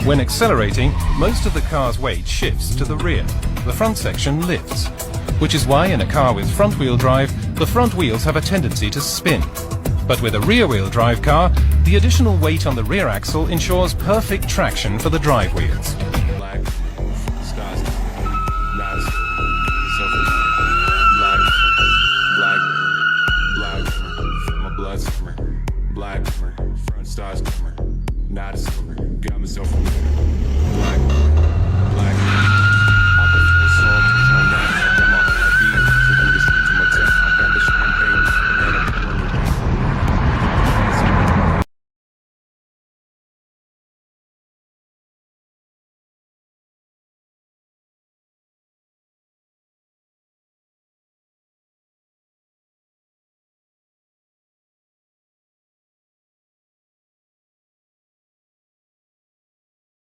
When accelerating, most of the car's weight shifts to the rear. The front section lifts, which is why in a car with front-wheel drive, the front wheels have a tendency to spin. But with a rear-wheel drive car, the additional weight on the rear axle ensures perfect traction for the drive wheels. Black, front stars, not a silver, got myself a black.